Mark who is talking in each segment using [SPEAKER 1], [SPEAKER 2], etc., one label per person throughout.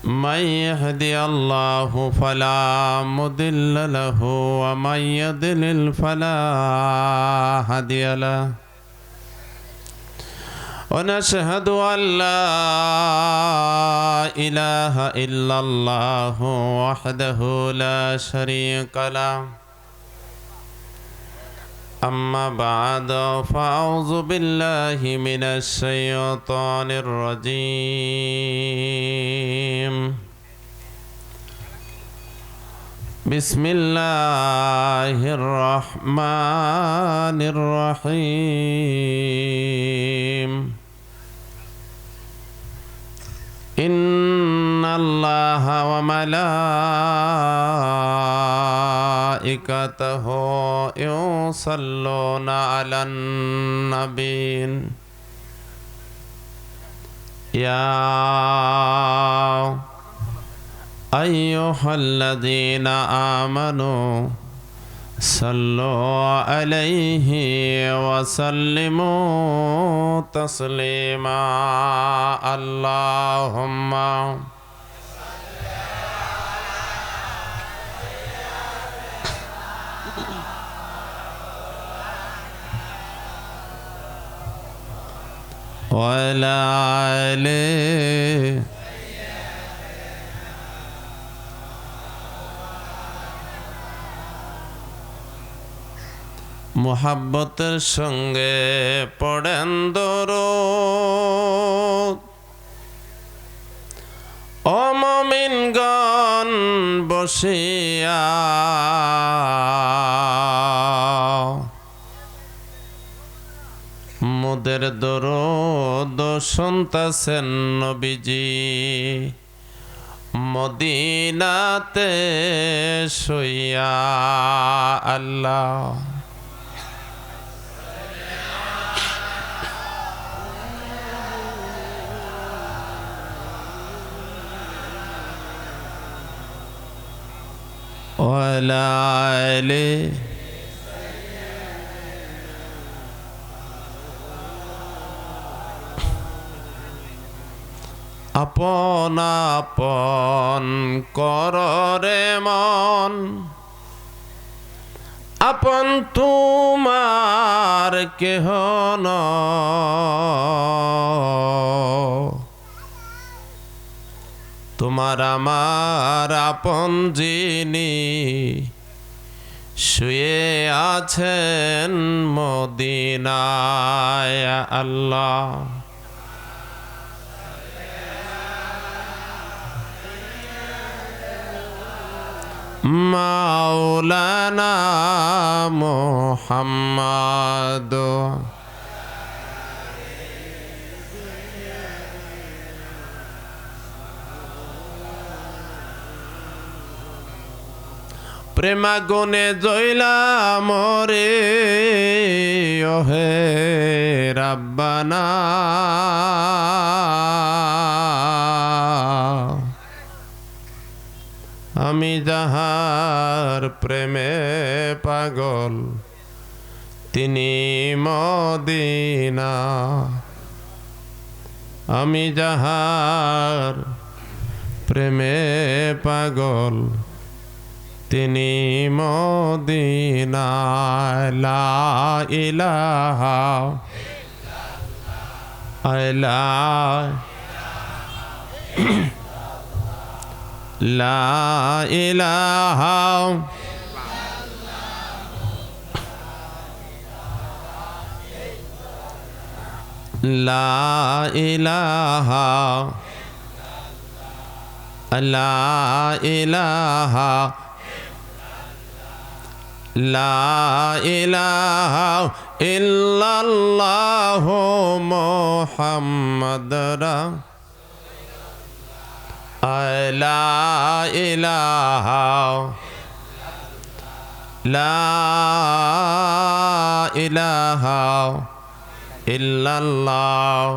[SPEAKER 1] من يهدي الله فلا مضل له ومن يضلل فلا هادي له ونشهد أن لا إله إلا الله وحده لا شريك له أما بعد فأعوذ بالله من الشيطان الرجيم بسم الله الرحمن الرحيم إن الله وملائكته يصلون على النبي يا أيها الذين آمنوا صلوا عليه وسلموا تسليما اللهم وعلى آله মুহাব্বতের সঙ্গে পড়েন দরুদ ও মুমিনগণ বসিয়া মোদের দরুদ শুনতাছেন নবীজি মদিনাতে শুইয়া আল্লাহ وعلى آله আপন আপন কররে মন আপন তোমার কেহ নয় তোমার আমার আপন যিনি শুয়ে আছেন মদিনায় আল্লাহ মাওলানা মুহাম্মদ প্রেমাগুনে জইলা মরে ওহে রাব্বানা আমি যাহার প্রেমে পাগল তিনি মদিনা আমি যাহার প্রেমে পাগল তিনি মদিনা লা ইলাহা ইল্লাল্লাহ লা ইলাহা লা ইলাহা লা ইলাহা লা ইলাহা ইল্লাল্লাহ মুহাম্মাদুর লা ইলাহা লা ইলাহা ইল্লাল্লাহ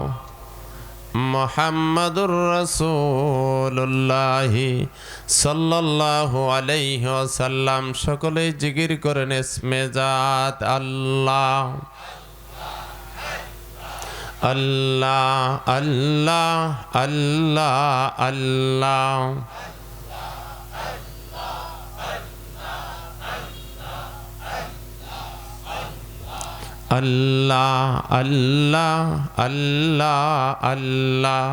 [SPEAKER 1] মুহাম্মাদুর রাসূলুল্লাহ সাল্লাল্লাহু আলাইহি ওয়াসাল্লাম। সকলে জিকির করেন ইসমে জাত আল্লাহ আল্লাহ আল্লাহ আল্লাহ আল্লাহ আল্লাহ আল্লাহ আল্লাহ আল্লাহ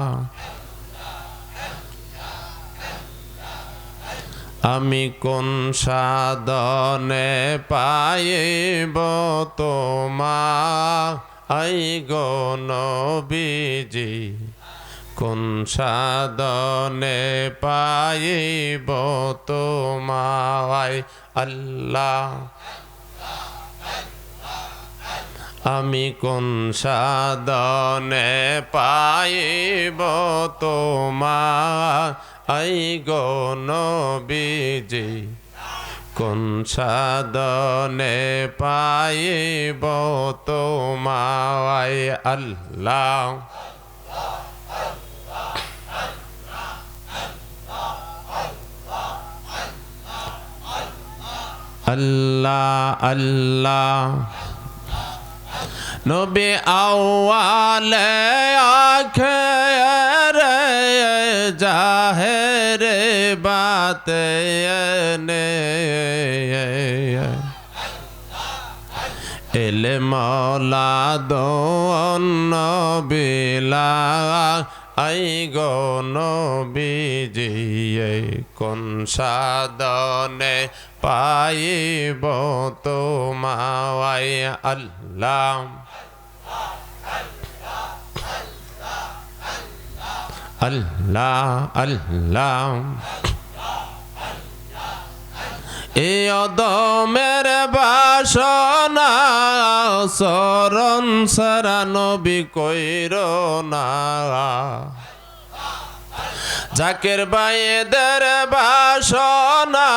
[SPEAKER 1] আমি কোন সাধনে পাইব তোমায় গো নবীজি কোন সাধনে পাইব তোমায় আল্লাহ আমি কোন সাধনে পাইব তোমায় গো নবীজি কোন সাধনে পাইব তোমায় আল্লাহ আল্লাহ আল্লাহ নবী আউয়ালে আখেরে জাহেরে বাতে নে এলে মৌলা দোন নবিলা আই গো নবীজি কোন সাধনে পাইব তোমায় আল্লাহ আল্লাহ আল্লাহ এ অদমের বাসনা চরণ সারা নবী কইর না জাকের বাইদের বাসনা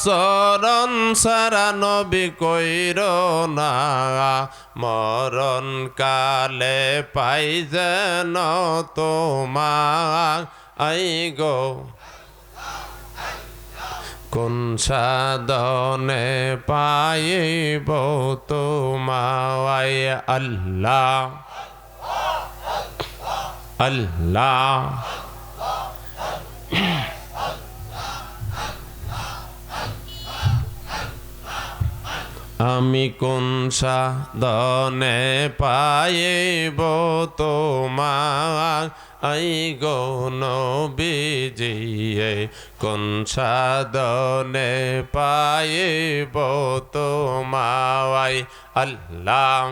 [SPEAKER 1] চরণ সারা নবী কইর না মরণ কালে পাই যেন তোমায় গো কোন সাধনে পাইব তোমায় আল্লাহ আল্লাহ আমি কোন সাধনে পাইব তোমায় গো নবীজি কোন সাধনে পাইব তোমায় আল্লাহ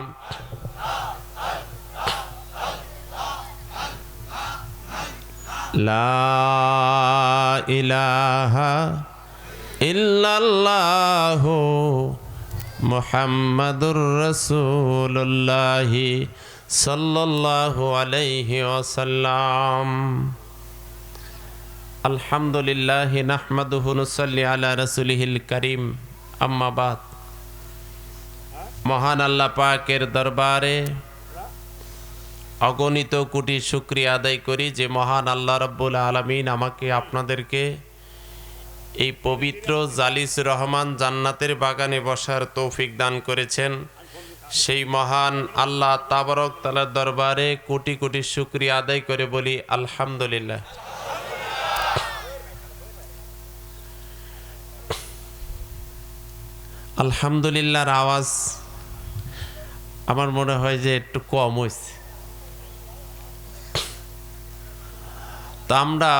[SPEAKER 1] লা ইলাহা ইল্লাল্লাহু মুহাম্মাদুর রাসূলুল্লাহ সাল্লাল্লাহু আলাইহি ওয়াসাল্লাম আলহামদুলিল্লাহ নাহমাদুহু নুসাল্লি আলা রাসূলিহিল কারীম আম্মা বাদ মহান আল্লাহ পাকের দরবারে অগণিত কোটি শুকরিয়া আদায় করি যে মহান আল্লাহ রাব্বুল আলামিন আমাকে আপনাদেরকে এই পবিত্র জালিস রহমান জান্নাতের বাগানে বসার তৌফিক দান করেছেন সেই মহান আল্লাহ তাবারক তাআলার দরবারে কোটি কোটি শুকরিয়া আদায় করে বলি আলহামদুলিল্লাহ আলহামদুলিল্লাহর আওয়াজ আমার মনে হয় যে একটু কম হয়েছে তো আমরা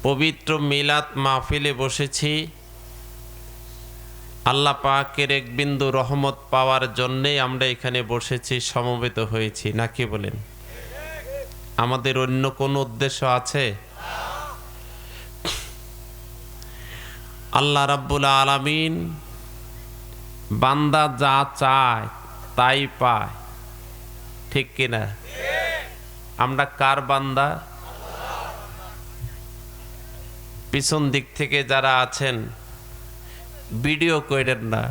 [SPEAKER 1] পবিত্র মিলাদ মাহফিলে বসেছি আল্লাহ পাকের এক বিন্দু রহমত পাওয়ার জন্যই আমরা এখানে বসেছি সমবেত হয়েছি নাকি বলেন আমাদের অন্য কোনো উদ্দেশ্য আছে আল্লাহ রাব্বুল আলামিন বান্দা যা চায় তাই পায় ঠিক কিনা আমরা কার বান্দা পিছন দিক থেকে যারা আছেন ভিডিও করেন না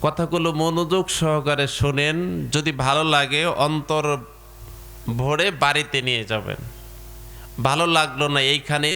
[SPEAKER 1] কথাগুলো মনোযোগ সহকারে শুনেন যদি ভালো লাগে অন্তর ভরে বাড়িতে নিয়ে যাবেন ভালো লাগলো না এইখানে